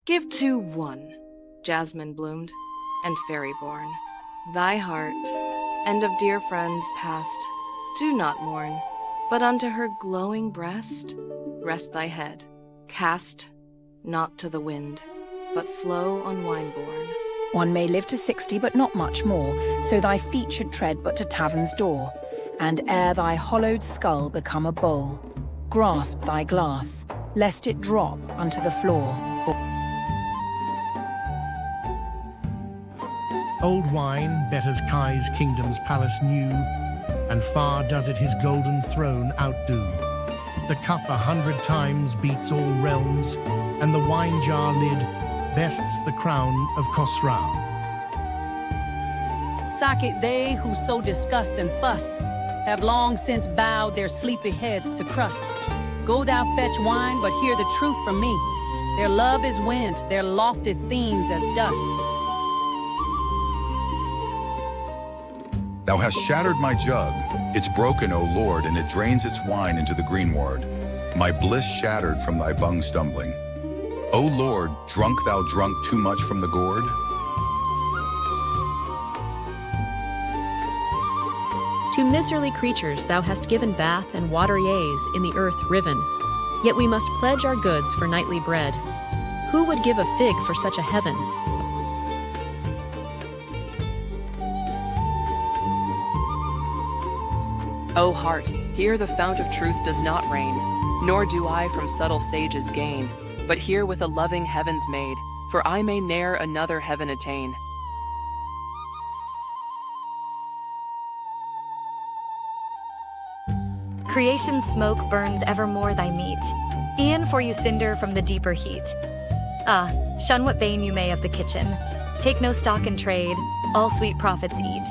Give to one, jasmine bloomed, and fairy born, thy heart, and of dear friends past, do not mourn, but unto her glowing breast rest thy head, cast not to the wind, but flow on wine born. One may live to 60, but not much more, so thy feet should tread but to tavern's door, and ere thy hollowed skull become a bowl, grasp thy glass, lest it drop unto the floor. Old wine betters Kai's kingdom's palace new, and far does it his golden throne outdo. The cup 100 times beats all realms, and the wine jar lid bests the crown of Khosrau. Socket they who so discussed and fussed have long since bowed their sleepy heads to crust. Go thou fetch wine, but hear the truth from me. Their love is wind, their lofted themes as dust. Thou hast shattered my jug. It's broken, O Lord, and it drains its wine into the greenward. My bliss shattered from thy bung stumbling. O Lord, drunk thou drunk too much from the gourd? To miserly creatures thou hast given bath and water yeas in the earth riven. Yet we must pledge our goods for nightly bread. Who would give a fig for such a heaven? O heart, here the fount of truth does not reign, nor do I from subtle sages gain, but here with a loving heaven's maid, for I may ne'er another heaven attain. Creation's smoke burns evermore thy meat. E'en for you cinder from the deeper heat. Ah, shun what bane you may of the kitchen. Take no stock in trade, all sweet profits eat.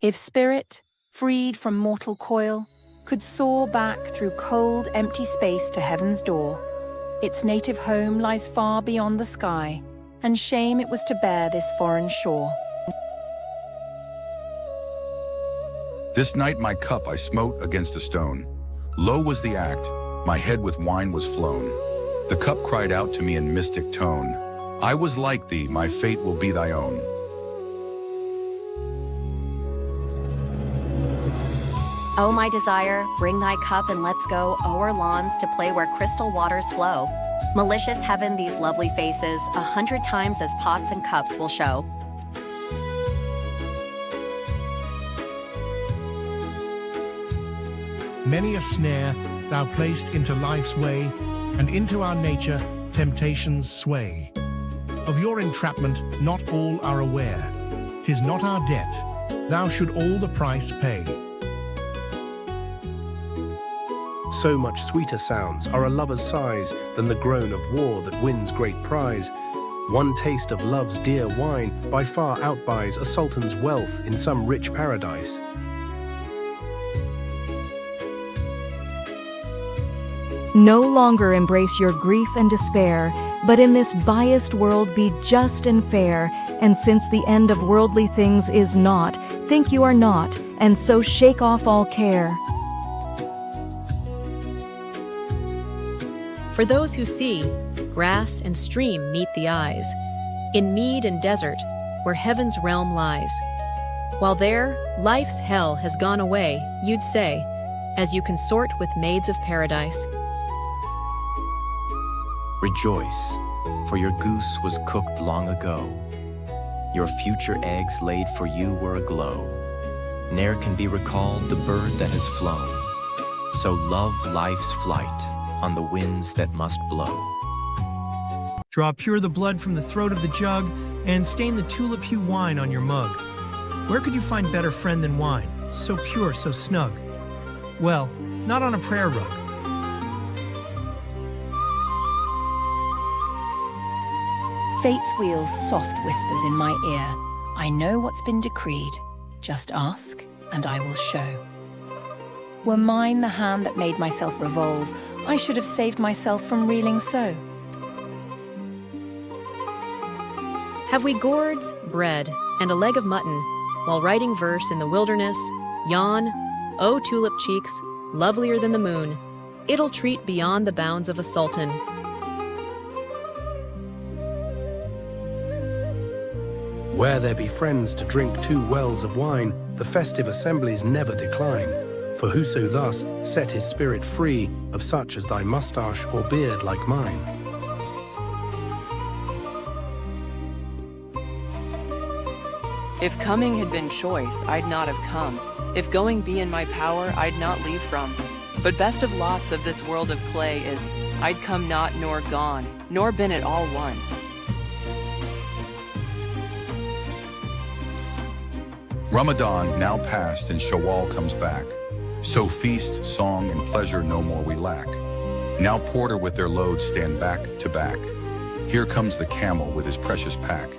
If spirit, freed from mortal coil, could soar back through cold, empty space to heaven's door, its native home lies far beyond the sky, and shame it was to bear this foreign shore. This night my cup I smote against a stone. Low was the act, my head with wine was flown. The cup cried out to me in mystic tone, I was like thee, my fate will be thy own. O my desire, bring thy cup and let's go o'er lawns to play where crystal waters flow. Malicious heaven these lovely faces 100 times as pots and cups will show. Many a snare thou placed into life's way, and into our nature temptation's sway. Of your entrapment not all are aware. 'Tis not our debt, thou should all the price pay. So much sweeter sounds are a lover's sighs than the groan of war that wins great prize. One taste of love's dear wine by far outbuys a sultan's wealth in some rich paradise. No longer embrace your grief and despair, but in this biased world be just and fair, and since the end of worldly things is not, think you are not, and so shake off all care. For those who see, grass and stream meet the eyes, in mead and desert, where heaven's realm lies. While there, life's hell has gone away, you'd say, as you consort with maids of paradise. Rejoice, for your goose was cooked long ago. Your future eggs laid for you were aglow. Ne'er can be recalled the bird that has flown. So love life's flight on the winds that must blow. Draw pure the blood from the throat of the jug, and stain the tulip hue wine on your mug. Where could you find better friend than wine, so pure, so snug? Well, not on a prayer rug. Fate's wheel soft whispers in my ear. I know what's been decreed. Just ask, and I will show. Were mine the hand that made myself revolve, I should have saved myself from reeling so. Have we gourds, bread, and a leg of mutton, while writing verse in the wilderness, yawn, O tulip cheeks, lovelier than the moon, It'll treat beyond the bounds of a sultan. Where there be friends to drink 2 wells of wine, the festive assemblies never decline. For whoso thus set his spirit free of such as thy moustache or beard like mine. If coming had been choice, I'd not have come. If going be in my power, I'd not leave from. But best of lots of this world of clay is, I'd come not nor gone, nor been at all one. Ramadan now past and Shawwal comes back. So feast, song, and pleasure no more we lack. Now porter with their loads stand back to back. Here comes the camel with his precious pack.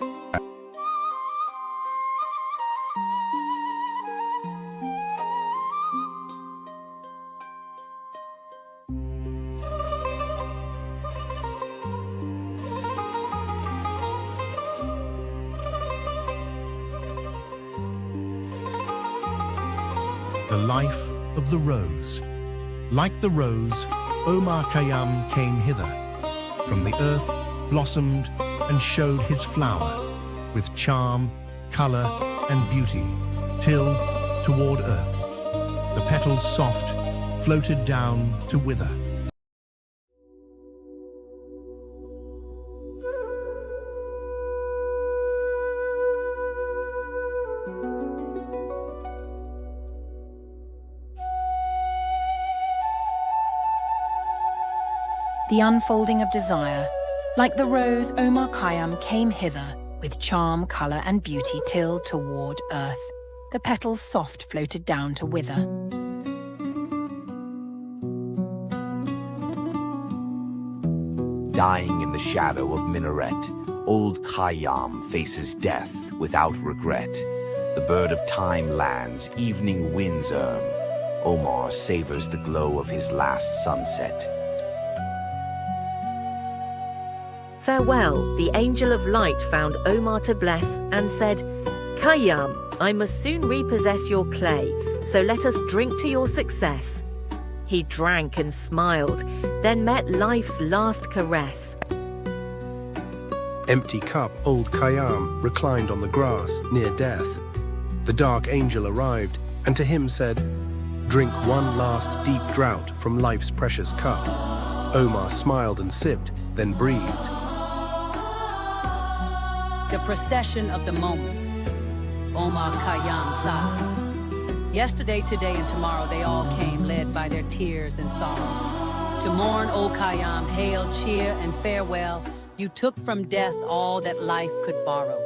The life of the rose. Like the rose, Omar Khayyam came hither. From the earth blossomed and showed his flower, with charm, colour and beauty, till toward earth the petals soft floated down to wither. The unfolding of desire. Like the rose, Omar Khayyam came hither, with charm, colour and beauty till toward earth the petals soft floated down to wither. Dying in the shadow of minaret, old Khayyam faces death without regret. The bird of time lands, evening winds Omar savors the glow of his last sunset. Farewell, the angel of light found Omar to bless and said, Khayyam, I must soon repossess your clay, so let us drink to your success. He drank and smiled, then met life's last caress. Empty cup, old Khayyam reclined on the grass near death. The dark angel arrived and to him said, drink one last deep draught from life's precious cup. Omar smiled and sipped, then breathed. The procession of the moments. Omar Khayyam sighed. Yesterday, today, and tomorrow they all came, led by their tears and sorrow. To mourn, O Khayyam, hail, cheer, and farewell. You took from death all that life could borrow.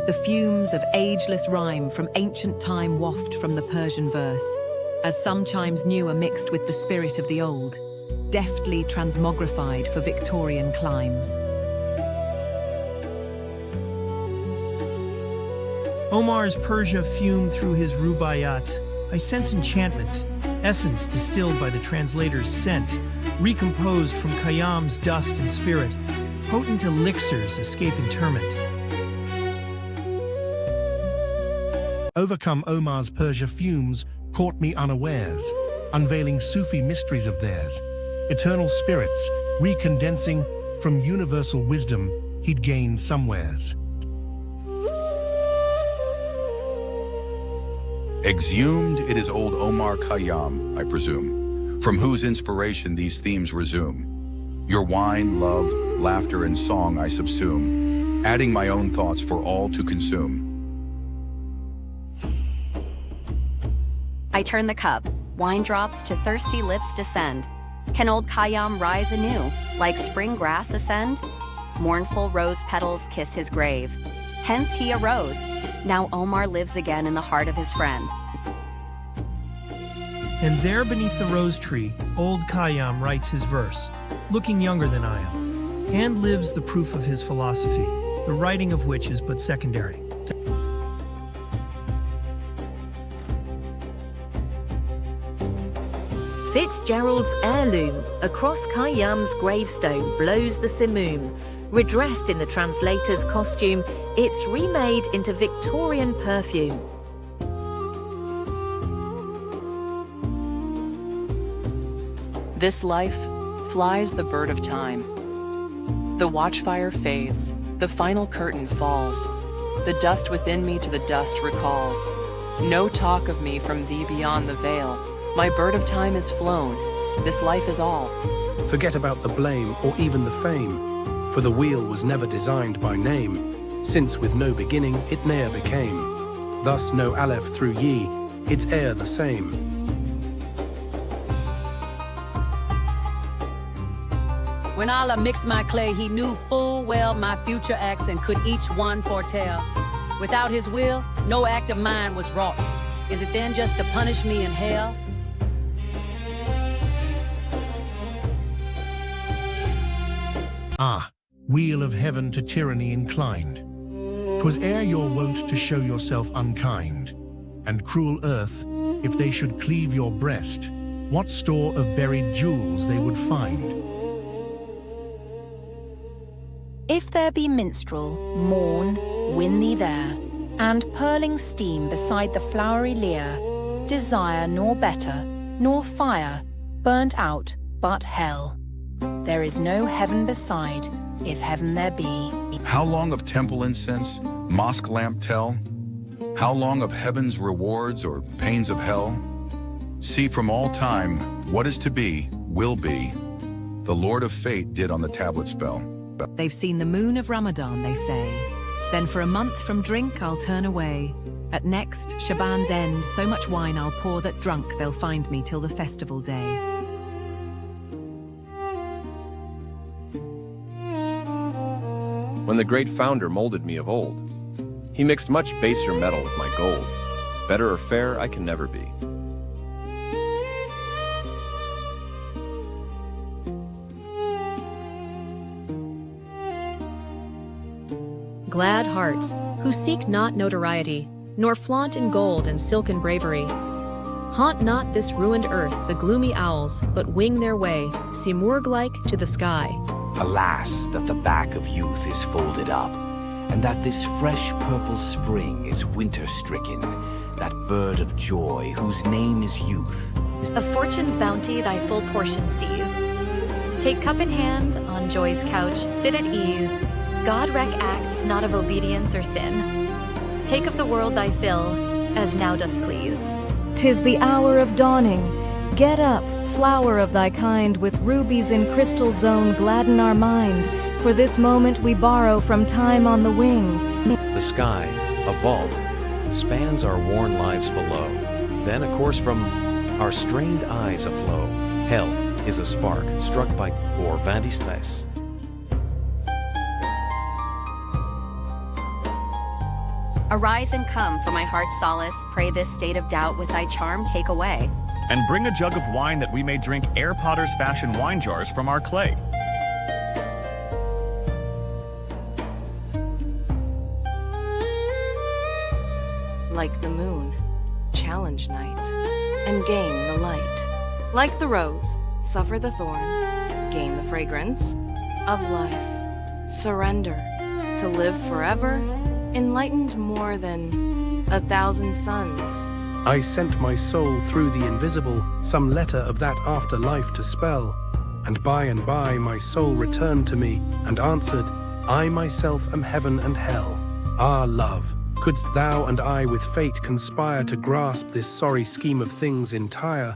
The fumes of ageless rhyme from ancient time waft from the Persian verse, as some chimes new are mixed with the spirit of the old, deftly transmogrified for Victorian climes. Omar's Persia fume through his Rubaiyat. I sense enchantment, essence distilled by the translator's scent, recomposed from Khayyam's dust and spirit, potent elixirs escape interment. Overcome Omar's Persia fumes caught me unawares, unveiling Sufi mysteries of theirs, eternal spirits recondensing from universal wisdom he'd gained somewheres. Exhumed it is old Omar Khayyam, I presume, from whose inspiration these themes resume. Your wine, love, laughter, and song I subsume, adding my own thoughts for all to consume. I turn the cup, wine drops to thirsty lips descend. Can old Khayyam rise anew, like spring grass ascend? Mournful rose petals kiss his grave. Hence he arose. Now Omar lives again in the heart of his friend. And there beneath the rose tree, old Khayyam writes his verse, looking younger than I am, and lives the proof of his philosophy, the writing of which is but secondary. Fitzgerald's heirloom, across Khayyam's gravestone blows the simoom. Redressed in the translator's costume, it's remade into Victorian perfume. This life flies the bird of time. The watchfire fades, the final curtain falls. The dust within me to the dust recalls. No talk of me from thee beyond the veil. My bird of time is flown, this life is all. Forget about the blame or even the fame, for the wheel was never designed by name, since with no beginning it ne'er became. Thus no Aleph through ye, it's e'er the same. When Allah mixed my clay, he knew full well my future acts and could each one foretell. Without his will, no act of mine was wrought. Is it then just to punish me in hell? Ah, wheel of heaven to tyranny inclined. 'Twas ere your wont to show yourself unkind, and cruel earth, if they should cleave your breast, what store of buried jewels they would find. If there be minstrel, morn, win thee there, and purling steam beside the flowery lyre, desire nor better, nor fire, burnt out, but hell. There is no heaven beside, if heaven there be. How long of temple incense, mosque lamp tell? How long of heaven's rewards or pains of hell? See from all time, what is to be, will be. The Lord of Fate did on the tablet spell. They've seen the moon of Ramadan, they say. Then for a month from drink I'll turn away. At next, Shaban's end, so much wine I'll pour that drunk they'll find me till the festival day. When the great founder molded me of old, he mixed much baser metal with my gold. Better or fair I can never be. Glad hearts, who seek not notoriety, nor flaunt in gold and silken bravery. Haunt not this ruined earth, the gloomy owls, but wing their way, Simurgh-like, to the sky. Alas, that the back of youth is folded up, and that this fresh purple spring is winter-stricken, that bird of joy whose name is youth. Of fortune's bounty thy full portion seize. Take cup in hand, on joy's couch, sit at ease. God reck acts not of obedience or sin. Take of the world thy fill, as now dost please. 'Tis the hour of dawning. Get up, flower of thy kind, with rubies in crystal zone gladden our mind. For this moment we borrow from time on the wing. The sky, a vault, spans our worn lives below. Then a course from our strained eyes aflow. Hell is a spark struck by or vanity stress. Arise and come, for my heart's solace, pray this state of doubt with thy charm take away. And bring a jug of wine that we may drink ere potters fashion wine jars from our clay. Like the moon, challenge night, and gain the light. Like the rose, suffer the thorn, gain the fragrance of life. Surrender to live forever, enlightened more than 1,000 suns. I sent my soul through the invisible, some letter of that afterlife to spell. And by my soul returned to me and answered, I myself am heaven and hell. Ah, love, couldst thou and I with fate conspire to grasp this sorry scheme of things entire,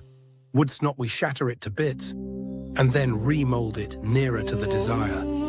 wouldst not we shatter it to bits, and then remold it nearer to the desire?